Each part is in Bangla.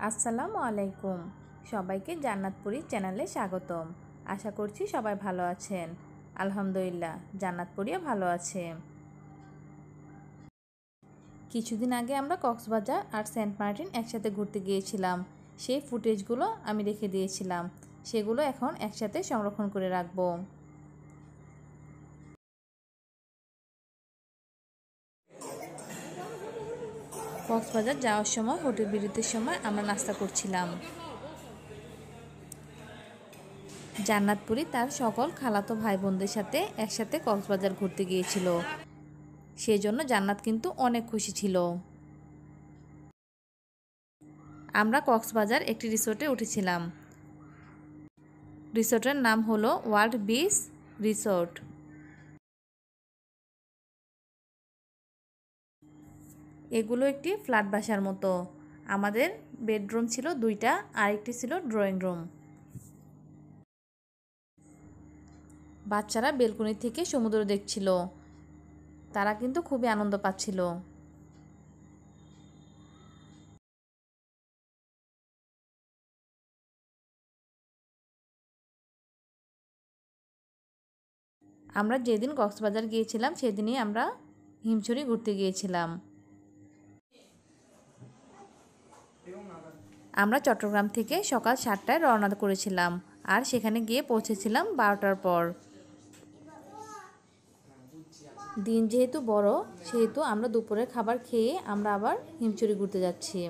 আসসালামু আলাইকুম। সবাইকে জান্নাতপুরি চ্যানেলে স্বাগতম। আশা করছি সবাই ভালো আছেন। আলহামদুলিল্লাহ, জান্নাতপুরিও ভালো আছে। কিছুদিন আগে আমরা কক্সবাজার আর সেন্ট মার্টিন একসাথে ঘুরতে গিয়েছিলাম। সেই ফুটেজগুলো আমি রেখে দিয়েছিলাম, সেগুলো এখন একসাথে সংরক্ষণ করে রাখবো। কক্সবাজার যাওয়ার সময় হোটেল বিরতির সময় আমরা নাস্তা করছিলাম। জান্নাতপুরি তার সকল খালাতো ভাই বোনদের সাথে একসাথে কক্সবাজার ঘুরতে গিয়েছিল। সেই জন্য জান্নাত কিন্তু অনেক খুশি ছিল। আমরা কক্সবাজার একটি রিসোর্টে উঠেছিলাম। রিসোর্টের নাম হলো ওয়ার্ল্ড বিচ রিসোর্ট। এগুলো একটি ফ্ল্যাট বাসার মতো। আমাদের বেডরুম ছিল দুইটা, আরেকটি ছিল ড্রয়িং রুম। বাচ্চারা বেলকনি থেকে সমুদ্র দেখছিল। তারা কিন্তু খুবই আনন্দ পাচ্ছিল। আমরা যেদিন কক্সবাজার গিয়েছিলাম সেদিনই আমরা হিমছড়ি ঘুরতে গিয়েছিলাম। আমরা চট্টগ্রাম থেকে সকাল 7টায় রওনা করেছিলাম, আর সেখানে গিয়ে পৌঁছেছিলাম 12টার পর। দিন যেহেতু বড়, সেহেতু আমরা দুপুরের খাবার খেয়ে আমরা আবার হিমছড়ি ঘুরতে যাচ্ছি।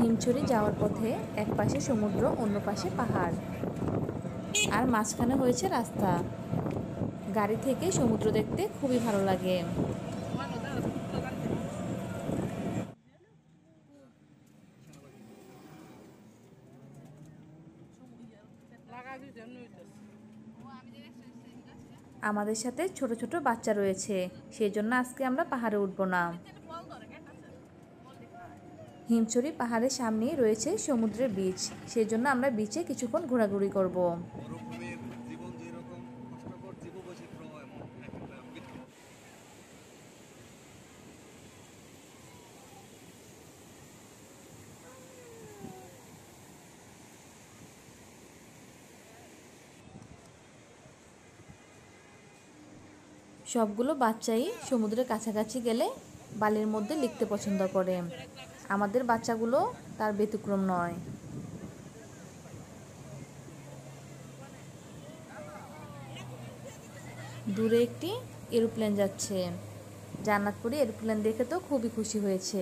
হিমছড়ি যাওয়ার পথে এক পাশে সমুদ্র, অন্য পাশে পাহাড়, আর মাঝখানে হয়েছে রাস্তা। গাড়ি থেকে সমুদ্র দেখতে খুবই ভালো লাগে। আমাদের সাথে ছোট ছোট বাচ্চা রয়েছে, সেই জন্য আজকে আমরা পাহাড়ে উঠব না। হিমছড়ি পাহাড়ের সামনেই রয়েছে সমুদ্রের বিচ, সেই জন্য আমরা বিচে কিছুক্ষণ ঘোরাঘুরি করব। সবগুলো বাচ্চাই সমুদ্রের কাছাকাছি গেলে বালির মধ্যে লিখতে পছন্দ করে। আমাদের বাচ্চাগুলো তার ব্যতিক্রম নয়। দূরে একটি এরোপ্লেন যাচ্ছে। জান্নাতপুরি এরোপ্লেন দেখে তো খুবই খুশি হয়েছে।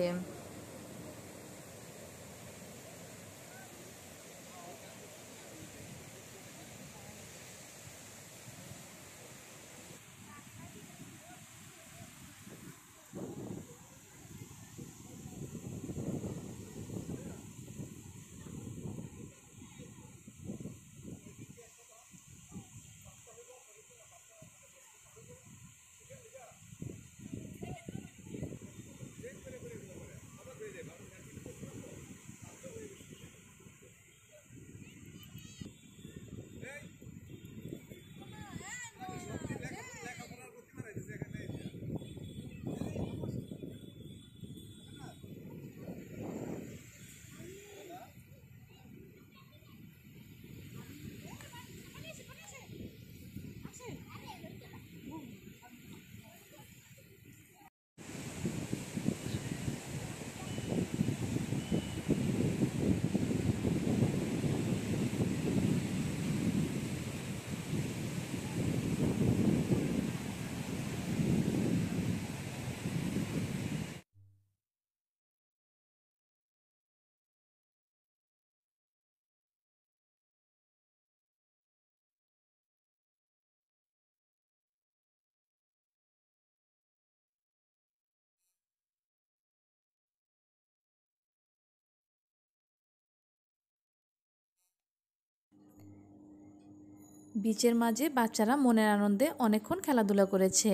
বিচের মাঝে বাচ্চারা মনের আনন্দে অনেকক্ষণ খেলাধুলা করেছে।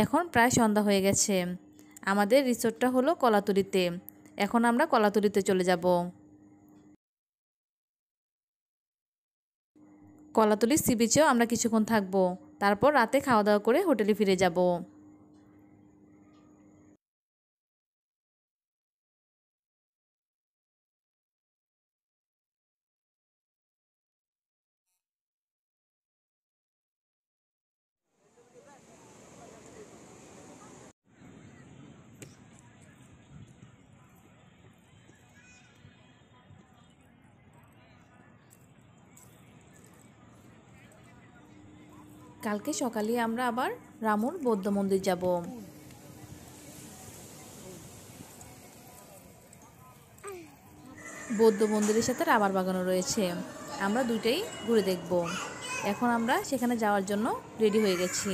এখন প্রায় সন্ধ্যা হয়ে গেছে। আমাদের রিসোর্টটা হলো কলাতলিতে। এখন আমরা কলাতলিতে চলে যাব। কলাতলি সি বিচেও আমরা কিছুক্ষণ থাকবো। তারপর রাতে খাওয়া দাওয়া করে হোটেলে ফিরে যাব। কালকে সকালে আমরা আবার রামুর বৌদ্ধ মন্দির যাব। বৌদ্ধ মন্দিরের সাথে রাবার বাগানও রয়েছে। আমরা দুইটাই ঘুরে দেখব। এখন আমরা সেখানে যাওয়ার জন্য রেডি হয়ে গেছি।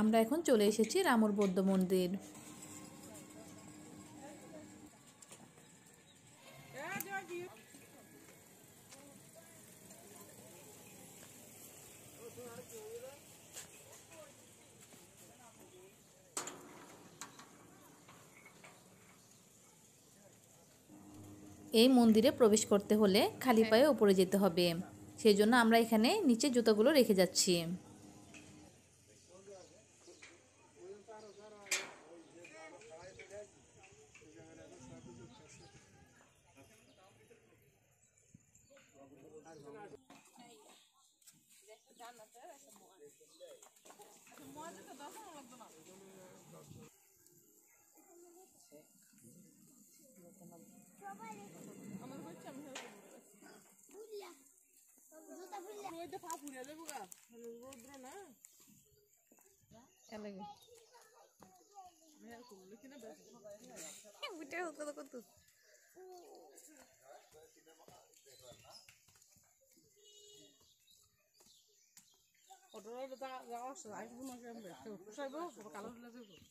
আমরা এখন চলে এসেছি রামুর বৌদ্ধ মন্দির। এই মন্দিরে প্রবেশ করতে হলে খালি পায়ে উপরে যেতে হবে। সেই জন্য আমরা এখানে নিচে জুতোগুলো রেখে যাচ্ছি।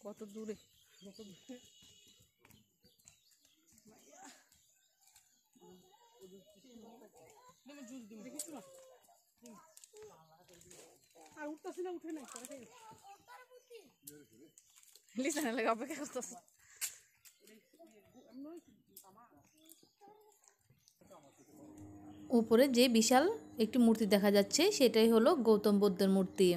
কত দূরে অপেক্ষা করতেছে। উপরে যে বিশাল একটি মূর্তি দেখা যাচ্ছে সেটাই হলো গৌতম বুদ্ধের মূর্তি।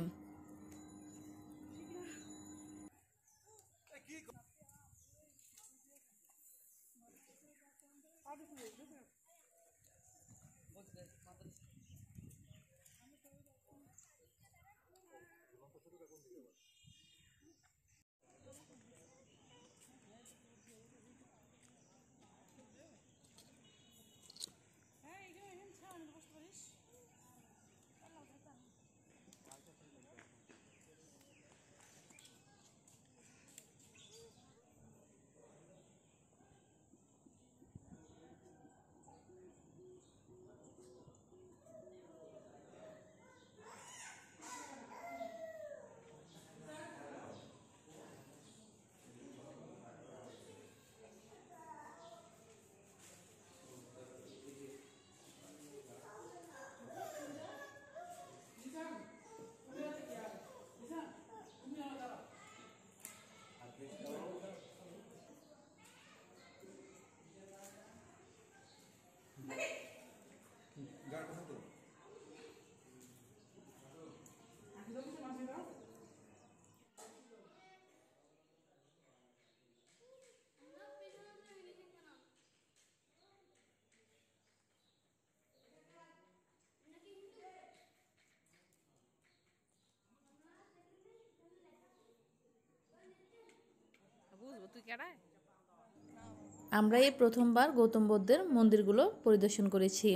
আমরা এই প্রথমবার গৌতম বুদ্ধের মন্দিরগুলো পরিদর্শন করেছি।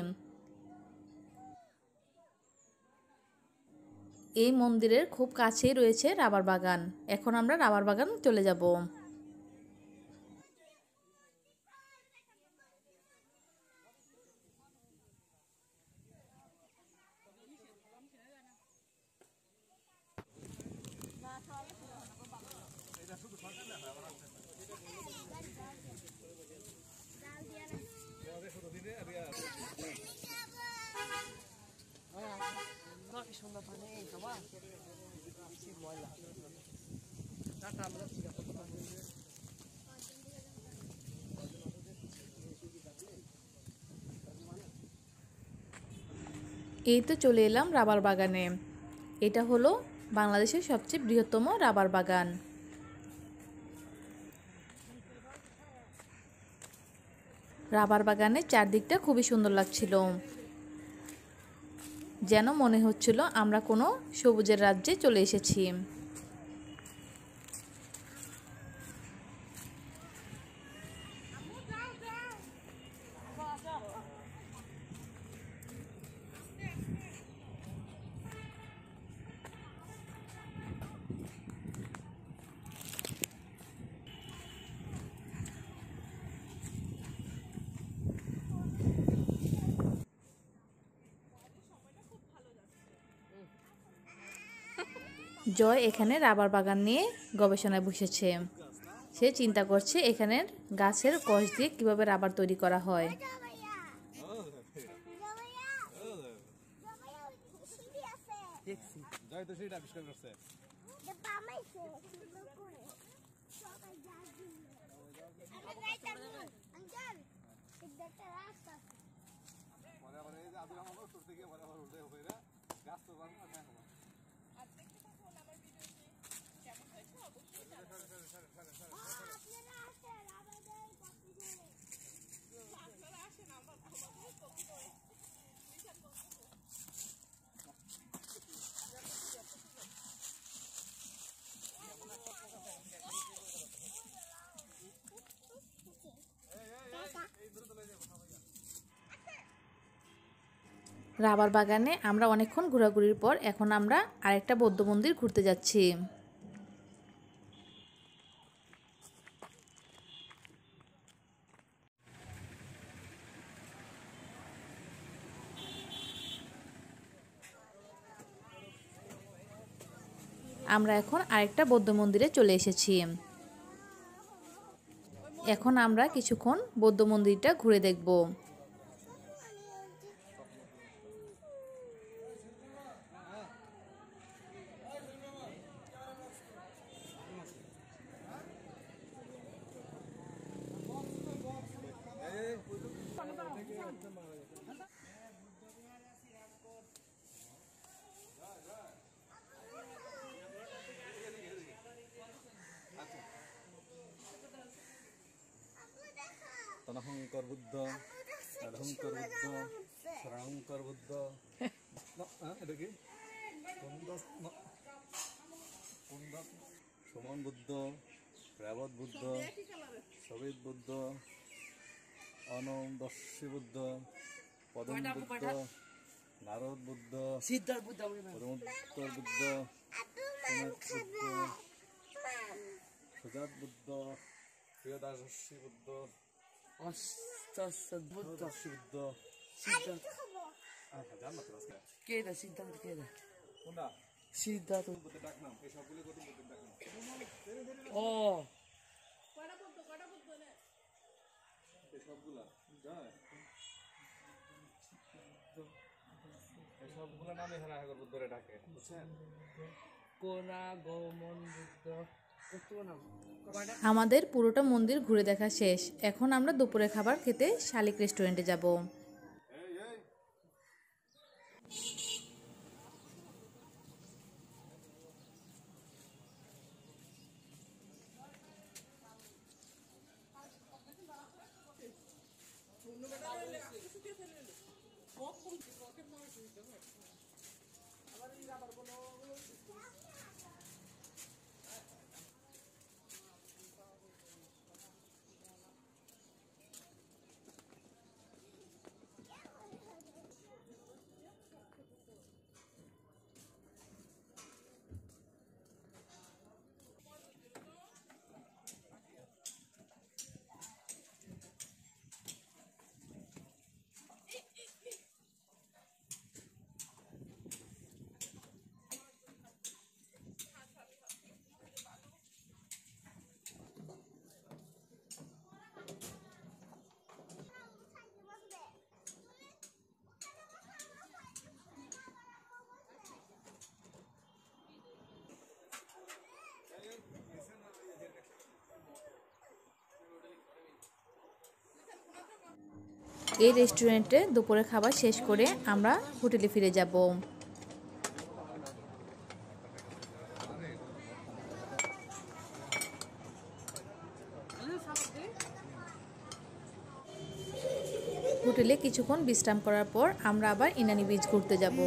এই মন্দিরের খুব কাছেই রয়েছে রাবার বাগান। এখন আমরা রাবার বাগান চলে যাব। এই তো চলে এলাম রাবার বাগানে। এটা হলো বাংলাদেশের সবচেয়ে বৃহত্তম রাবার বাগান। রাবার বাগানের চারদিকটা খুবই সুন্দর লাগছিল, যেন মনে হচ্ছিল আমরা কোনো সবুজের রাজ্যে চলে এসেছি। জয় এখানে রাবার বাগান নিয়ে গবেষণায় বসেছে। সে চিন্তা করছে এখানের গাছের কষ দিয়ে কিভাবে রাবার তৈরি করা হয়। রাবার বাগানে আমরা অনেকক্ষণ ঘোরাঘুরির পর এখন আমরা আরেকটা বৌদ্ধ মন্দির ঘুরতে যাচ্ছি। আমরা এখন আরেকটা বৌদ্ধ মন্দিরে চলে এসেছি। এখন আমরা কিছুক্ষণ বৌদ্ধ মন্দিরটা ঘুরে দেখব। তনহংকর বুদ্ধ, অধংকর বুদ্ধ, শরণংকর বুদ্ধ, এটা কি সুমন বুদ্ধ, রেবত বুদ্ধ, সবিত বুদ্ধ, অনদর্শী বুদ্ধ, পদম বুদ্ধ, নারদ বুদ্ধ, পরমোত্তর বুদ্ধ, বুদ্ধ, সুজাত বুদ্ধ, প্রিয়দাসী বুদ্ধ, বুদ্ধ, সিদ্ধার্থ বুদ্ধ ডাকনাম, এই সবগুলো গৌতম বুদ্ধের ডাকনাম। ও সবগুলা সবগুলো নামে হেরাগর বুদ্ধরে ডাকে, বুঝছেন? কোনা গৌমন বুদ্ধ। আমাদের পুরোটা মন্দির ঘুরে দেখা শেষ। এখন আমরা দুপুরে খাবার খেতে শালিক রেস্টুরেন্টে যাব। এই রেস্টুরেন্টে দুপুরে খাবার শেষ করে আমরা হোটেলে ফিরে যাব। হোটেলে কিছুক্ষণ বিশ্রাম করার পর আমরা আবার ইনানি বিচ ঘুরতে যাব।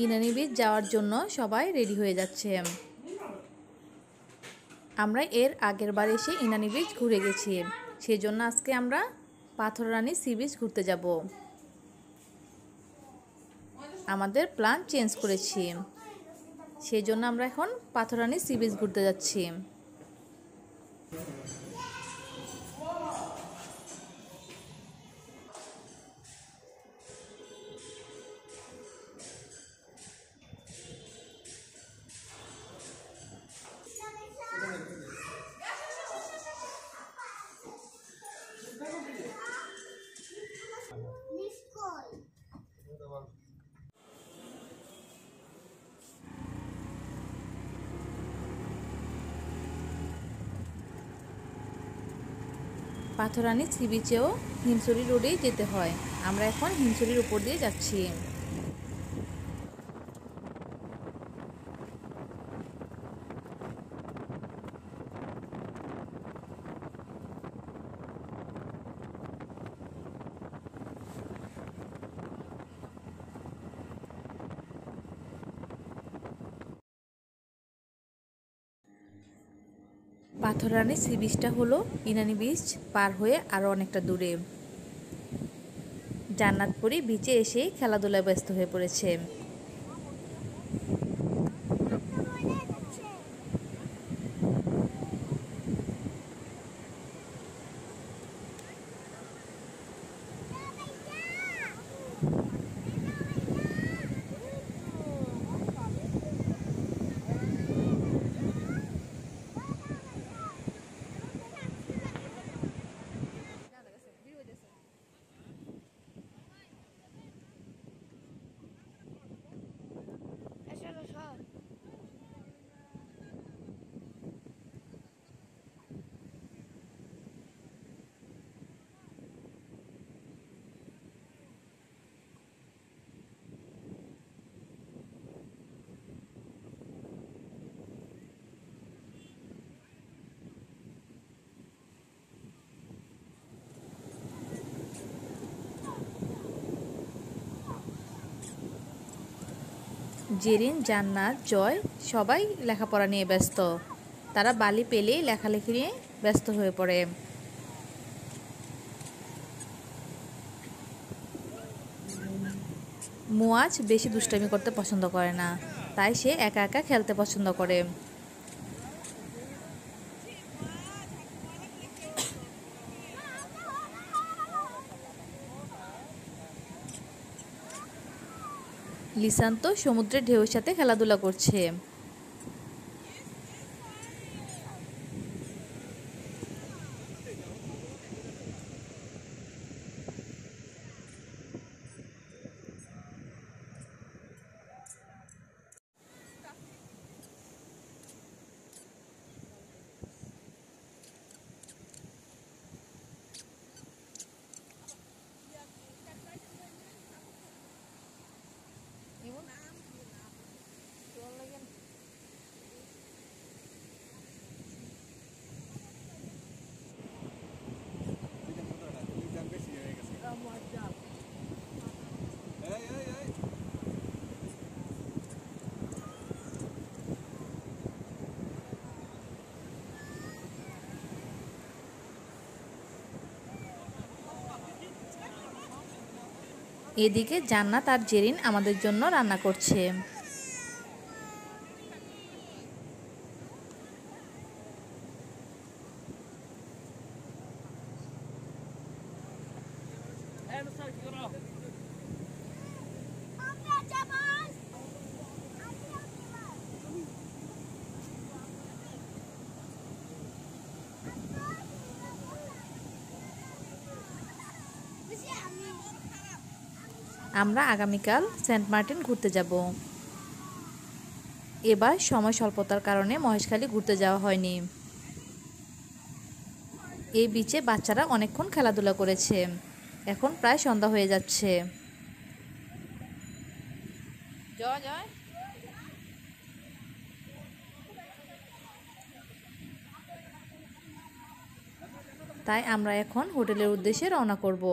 ইনানি বিচ যাওয়ার জন্য সবাই রেডি হয়ে যাচ্ছে। আমরা এর আগের বার এসে ইনানি বিচ ঘুরে গেছি, সেজন্য আজকে আমরা পাথররানী সি বিচ ঘুরতে যাব। আমাদের প্ল্যান চেঞ্জ করেছি, সেজন্য আমরা এখন পাথররানী সি বিচ ঘুরতে যাচ্ছি। পাথররানী সি বিচেও হিমছড়ি রোডেই যেতে হয়। আমরা এখন হিমছড়ির উপর দিয়ে যাচ্ছি। পাথররানী সি বিচটা হলো ইনানি বিচ পার হয়ে আরও অনেকটা দূরে। জান্নাতপুরি বিচে এসে খেলাধুলায় ব্যস্ত হয়ে পড়েছে। জেরিন, জান্নাত, জয় সবাই লেখাপড়া নিয়ে ব্যস্ত। তারা বালি পেলেই লেখালেখি নিয়ে ব্যস্ত হয়ে পড়ে। মুয়াজ বেশি দুষ্টামি করতে পছন্দ করে না, তাই সে একা একা খেলতে পছন্দ করে। লিসান তো সমুদ্রের ঢেউয়ের সাথে খেলাধুলা করছে। এদিকে জান্নাত আর জেরিন আমাদের জন্য রান্না করছে। আমরা আগামীকাল সেন্ট মার্টিন ঘুরতে যাব। এবার সময় স্বল্পতার কারণে মহেশখালী ঘুরতে যাওয়া হয়নি। এই বিচে বাচ্চারা অনেকক্ষণ খেলাধুলা করেছে। এখন প্রায় সন্ধ্যা হয়ে যাচ্ছে। তাই আমরা এখন হোটেলের উদ্দেশ্যে রওনা করব।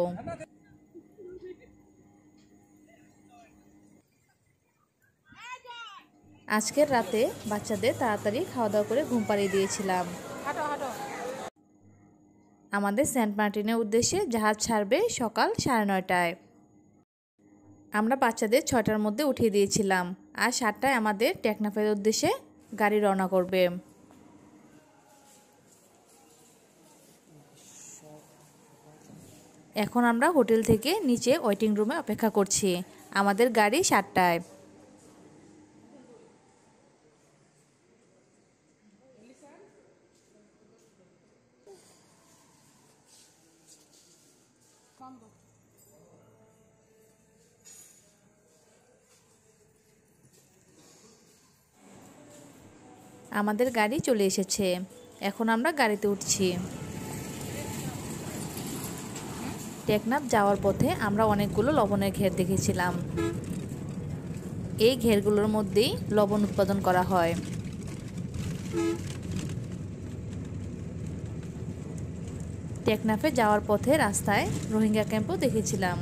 আজকের রাতে বাচ্চাদের তাড়াতাড়ি খাওয়া দাওয়া করে ঘুম পাড়িয়ে দিয়েছিলাম। আমাদের সেন্ট মার্টিনের উদ্দেশ্যে জাহাজ ছাড়বে সকাল 9:30টায়। আমরা বাচ্চাদের 6টার মধ্যে উঠিয়ে দিয়েছিলাম, আর 7টায় আমাদের টেকনাফের উদ্দেশ্যে গাড়ি রওনা করবে। এখন আমরা হোটেল থেকে নিচে ওয়েটিং রুমে অপেক্ষা করছি। আমাদের গাড়ি 7টায়। আমাদের গাড়ি চলে এসেছে। এখন আমরা গাড়িতে উঠছি। টেকনাফ যাওয়ার পথে আমরা অনেকগুলো লবণের ঘের দেখেছিলাম। এই ঘেরগুলোর মধ্যেই লবণ উৎপাদন করা হয়। টেকনাফে যাওয়ার পথে রাস্তায় রোহিঙ্গা ক্যাম্পও দেখেছিলাম।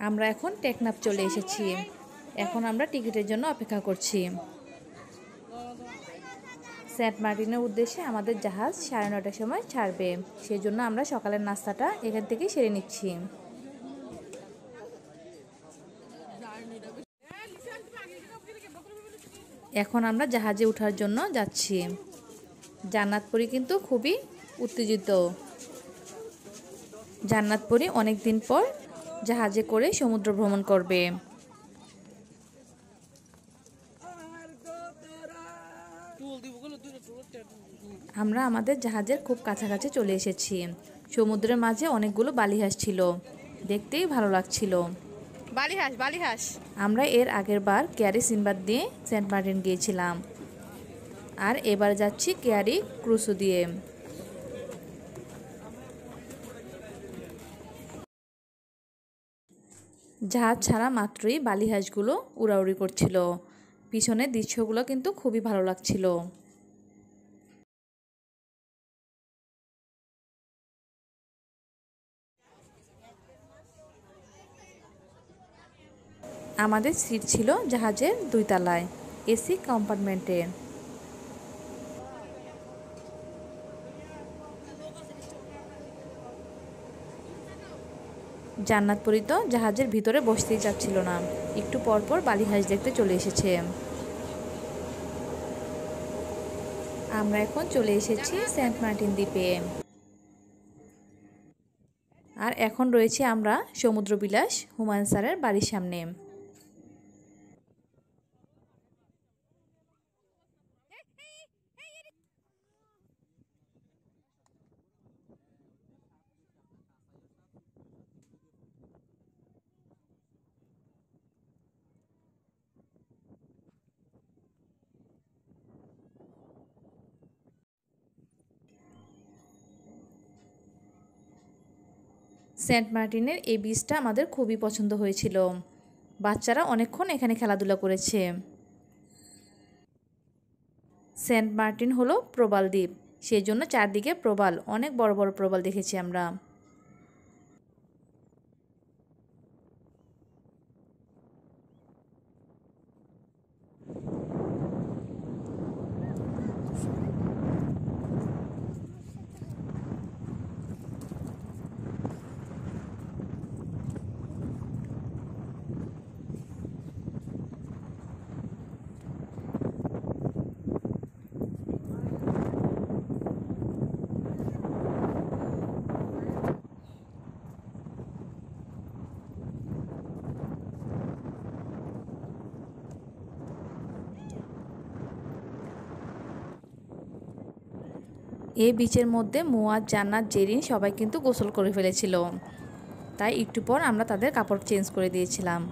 আমরা এখন টেকনাফ চলে এসেছি। এখন আমরা টিকিটের জন্য অপেক্ষা করছি। সেন্ট মার্টিনের উদ্দেশ্যে আমাদের জাহাজ 9:30টার সময় ছাড়বে। সেই জন্য আমরা সকালের নাস্তাটা এখান থেকে সেরে নিচ্ছি। এখন আমরা জাহাজে ওঠার জন্য যাচ্ছি। জান্নাতপুরি কিন্তু খুবই উত্তেজিত। জান্নাতপুরি অনেক দিন পর জাহাজে করে সমুদ্র ভ্রমণ করবে। আমরা আমাদের জাহাজের খুব কাছাকাছি চলে এসেছি। সমুদ্রের মাঝে অনেকগুলো বালিহাঁস ছিল, দেখতেই ভালো লাগছিল। বালিহাঁস আমরা এর আগের বার কেয়ারি সিনবাদ দিয়ে সেন্ট মার্টিন গিয়েছিলাম, আর এবার যাচ্ছি কেয়ারি ক্রুসো দিয়ে। জাহাজ ছাড়া মাত্রই বালিহাঁসগুলো উড়াউড়ি করছিল। পিছনের দৃশ্যগুলো কিন্তু খুবই ভালো লাগছিল। আমাদের সিট ছিল জাহাজের 2 তলায়, এসি কম্পার্টমেন্টে। জান্নাতপুরি তো জাহাজের ভিতরে বসতেই চাচ্ছিল না, একটু পরপর বালিহাঁস দেখতে চলে এসেছে। আমরা এখন চলে এসেছি সেন্ট মার্টিন দ্বীপে। আর এখন রয়েছে আমরা সমুদ্র বিলাস হুমায়ুন স্যারের বাড়ির সামনে। সেন্ট মার্টিনের এই বিচটা আমাদের খুবই পছন্দ হয়েছিল। বাচ্চারা অনেকক্ষণ এখানে খেলাধুলা করেছে। সেন্ট মার্টিন হলো প্রবাল দ্বীপ, সেই জন্য চারদিকে প্রবাল, অনেক বড় বড় প্রবাল দেখেছি আমরা। এই বিচের মধ্যে মুয়াজ, জান্নাত, জেরিন সবাই কিন্তু গোসল করে ফেলেছিল, তাই একটু পর আমরা তাদের কাপড় চেঞ্জ করে দিয়েছিলাম।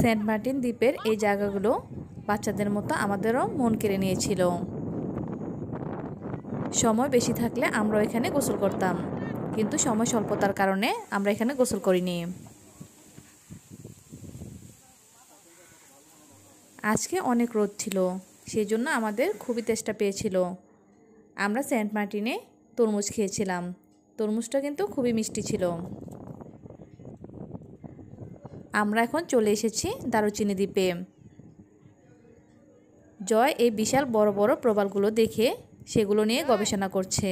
সেন্ট মার্টিন দ্বীপের এই জায়গাগুলো বাচ্চাদের মতো আমাদেরও মন কেড়ে নিয়েছিল। সময় বেশি থাকলে আমরা এখানে গোসল করতাম, কিন্তু সময় স্বল্পতার কারণে আমরা এখানে গোসল করিনি। আজকে অনেক রোদ ছিল, সেজন্য আমাদের খুবই তেষ্টা পেয়েছিল। আমরা সেন্ট মার্টিনে তরমুজ খেয়েছিলাম। তরমুজটা কিন্তু খুবই মিষ্টি ছিল। আমরা এখন চলে এসেছি দারুচিনি দ্বীপে। জয় এই বিশাল বড় বড় প্রবালগুলো দেখে সেগুলো নিয়ে গবেষণা করছে।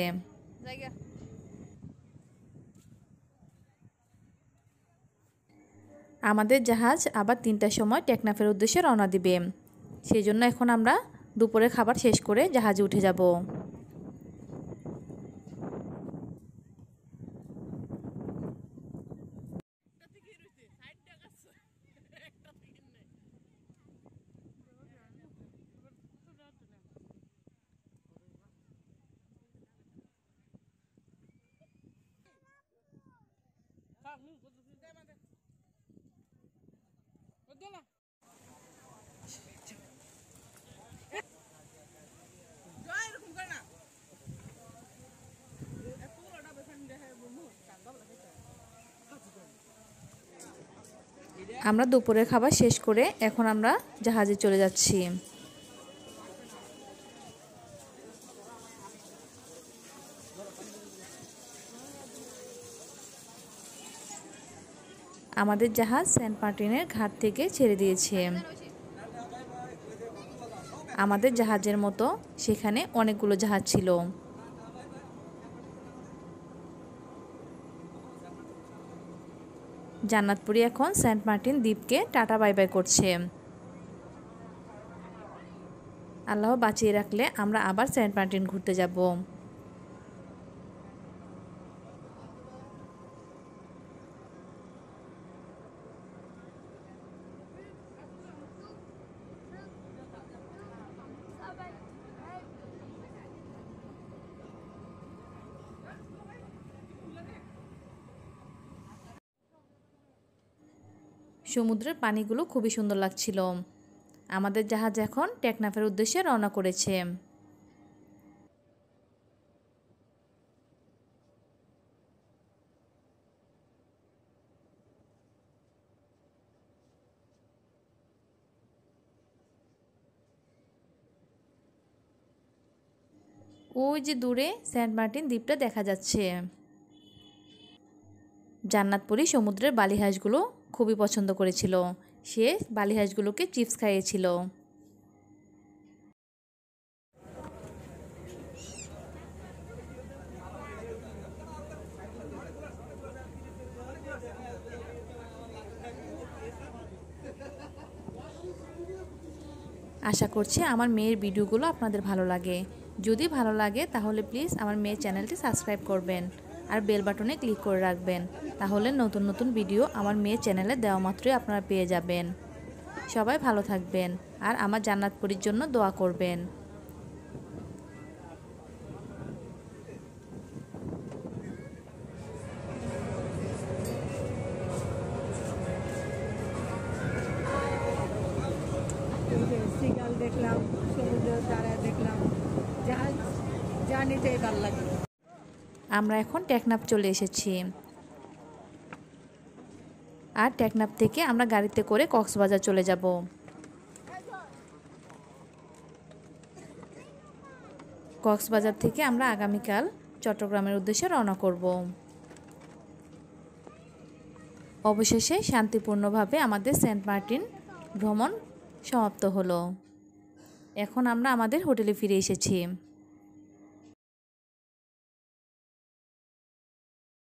আমাদের জাহাজ আবার 3টার সময় টেকনাফের উদ্দেশ্যে রওনা দিবে, সেই জন্য এখন আমরা দুপুরের খাবার শেষ করে জাহাজে উঠে যাব। আমরা দুপুরের খাবার শেষ করে এখন আমরা জাহাজে চলে যাচ্ছি। আমাদের জাহাজ সেন্ট মার্টিনের ঘাট থেকে ছেড়ে দিয়েছে। আমাদের জাহাজের মতো সেখানে অনেকগুলো জাহাজ ছিল। জান্নাতপুরি এখন সেন্ট মার্টিন দ্বীপকে টাটা বাই বাই করছে। আল্লাহ বাঁচিয়ে রাখলে আমরা আবার সেন্ট মার্টিন ঘুরতে যাব। সমুদ্রের পানিগুলো খুবই সুন্দর লাগছিল। আমাদের জাহাজ এখন টেকনাফের উদ্দেশ্যে রওনা করেছে। ওই যে দূরে সেন্ট মার্টিন দ্বীপটা দেখা যাচ্ছে। জান্নাতপুরি সমুদ্রের বালিহাঁসগুলো খুবই পছন্দ করেছিল। সে বালিহাঁসগুলোকে চিপস খাইয়েছিল। আশা করছি আমার মেয়ের ভিডিওগুলো আপনাদের ভালো লাগে। যদি ভালো লাগে তাহলে প্লিজ আমার মেয়ের চ্যানেলটি সাবস্ক্রাইব করবেন আর বেল বাটনে ক্লিক করে রাখবেন, তাহলে নতুন নতুন ভিডিও আমার মেয়ের চ্যানেলে দেওয়া মাত্রই আপনারা পেয়ে যাবেন। সবাই ভালো থাকবেন আর আমার জান্নাতপুরীর জন্য দোয়া করবেন। সিগাল দেখলাম, সমুদ্রের তারায় দেখলাম, জাহাজ জার্নিটাই ভালো লাগলো। আমরা এখন টেকনাফ চলে এসেছি আর টেকনাফ থেকে আমরা গাড়িতে করে কক্সবাজার চলে যাব। কক্সবাজার থেকে আমরা আগামীকাল চট্টগ্রামের উদ্দেশ্যে রওনা করব। অবশেষে শান্তিপূর্ণভাবে আমাদের সেন্ট মার্টিন ভ্রমণ সমাপ্ত হলো। এখন আমরা আমাদের হোটেলে ফিরে এসেছি।